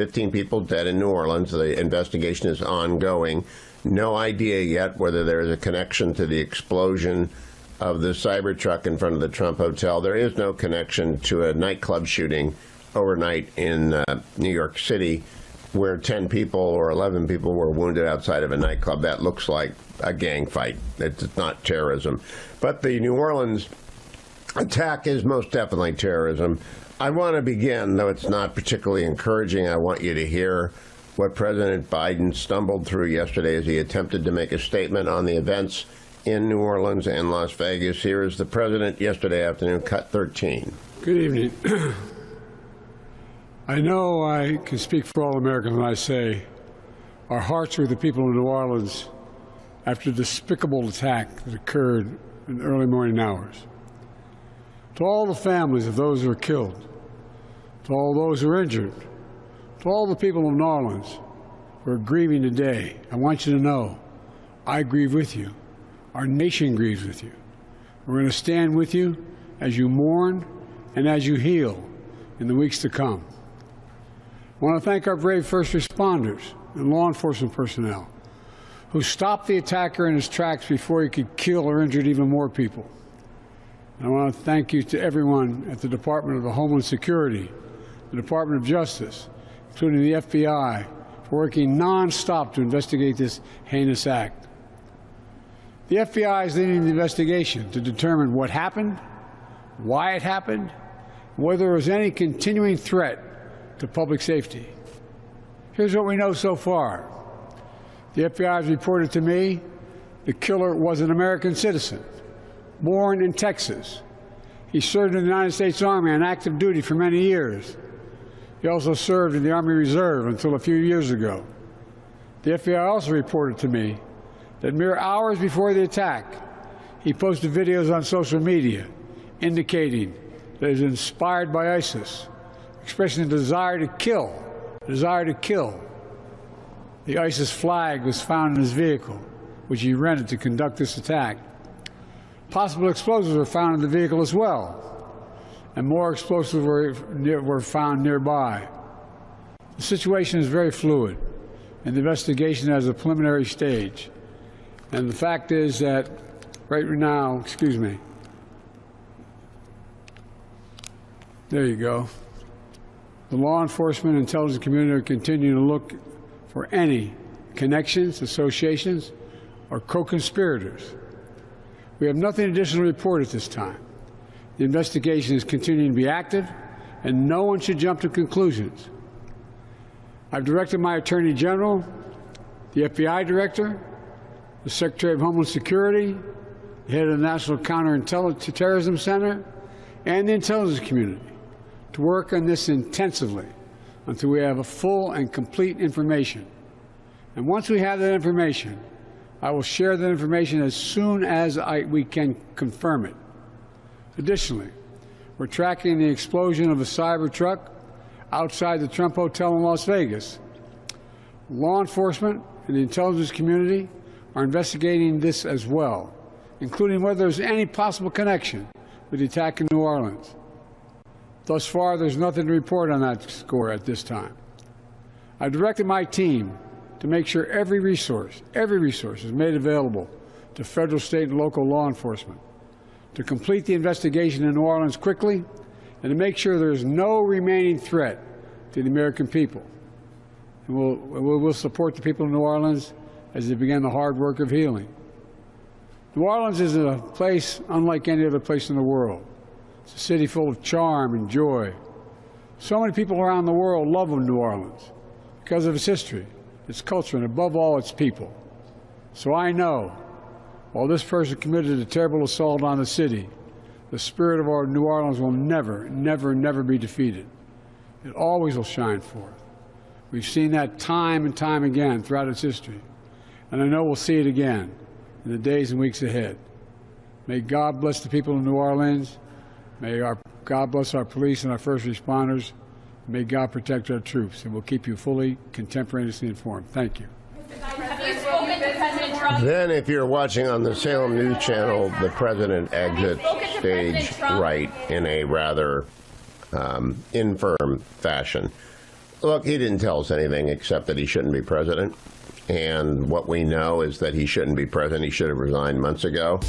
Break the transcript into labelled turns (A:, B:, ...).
A: 15 people dead in New Orleans. The investigation is ongoing. No idea yet whether there is a connection to the explosion of the Cybertruck in front of the Trump Hotel. There is no connection to a nightclub shooting overnight in New York City, where 10 people or 11 people were wounded outside of a nightclub. That looks like a gang fight. It's not terrorism. But the New Orleans attack is most definitely terrorism. I want to begin, though it's not particularly encouraging, I want you to hear what President Biden stumbled through yesterday as he attempted to make a statement on the events in New Orleans and Las Vegas. Here is the president yesterday afternoon, cut 13.
B: Good evening. I know I can speak for all Americans when I say our hearts are with the people of New Orleans after the despicable attack that occurred in the early morning hours. To all the families of those who were killed, to all those who were injured, to all the people of New Orleans who are grieving today, I want you to know I grieve with you. Our nation grieves with you. We're going to stand with you as you mourn and as you heal in the weeks to come. I want to thank our brave first responders and law enforcement personnel who stopped the attacker in his tracks before he could kill or injure even more people. And I want to thank you to everyone at the Department of Homeland Security, the Department of Justice, including the FBI, for working nonstop to investigate this heinous act. The FBI is leading the investigation to determine what happened, why it happened, and whether there was any continuing threat to public safety. Here's what we know so far. The FBI has reported to me the killer was an American citizen, born in Texas. He served in the United States Army on active duty for many years. He also served in the Army Reserve until a few years ago. The FBI also reported to me that mere hours before the attack, he posted videos on social media indicating that he was inspired by ISIS, expressing a desire to kill. The ISIS flag was found in his vehicle, which he rented to conduct this attack. Possible explosives were found in the vehicle as well, and more explosives were found nearby. The situation is very fluid, and the investigation has a preliminary stage. And the fact is that right now, there you go. The law enforcement and intelligence community are continuing to look for any connections, associations, or co-conspirators. We have nothing additional to report at this time. The investigation is continuing to be active, and no one should jump to conclusions. I've directed my Attorney General, the FBI Director, the Secretary of Homeland Security, the head of the National Counterterrorism Center, and the intelligence community to work on this intensively until we have a full and complete information. And once we have that information, I will share that information as soon as we can confirm it. Additionally, we're tracking the explosion of a Cybertruck outside the Trump Hotel in Las Vegas. Law enforcement and the intelligence community are investigating this as well, including whether there's any possible connection with the attack in New Orleans. Thus far, there's nothing to report on that score at this time. I've directed my team to make sure every resource is made available to federal, state, and local law enforcement to complete the investigation in New Orleans quickly and to make sure there's no remaining threat to the American people. And we'll support the people of New Orleans as they begin the hard work of healing. New Orleans is a place unlike any other place in the world. It's a city full of charm and joy. So many people around the world love New Orleans because of its history, its culture, and above all, its people. So I know, while this person committed a terrible assault on the city, the spirit of our New Orleans will never, never, never be defeated. It always will shine forth. We've seen that time and time again throughout its history, and I know we'll see it again in the days and weeks ahead. May God bless the people of New Orleans. May God bless our police and our first responders. May God protect our troops, and we'll keep you fully contemporaneously informed. Thank you.
C: Have you spoken to President Trump?
A: Then, if you're watching on the Salem News Channel, the president exits stage right in a rather infirm fashion. Look, he didn't tell us anything except that he shouldn't be president. And what we know is that he shouldn't be president. He should have resigned months ago.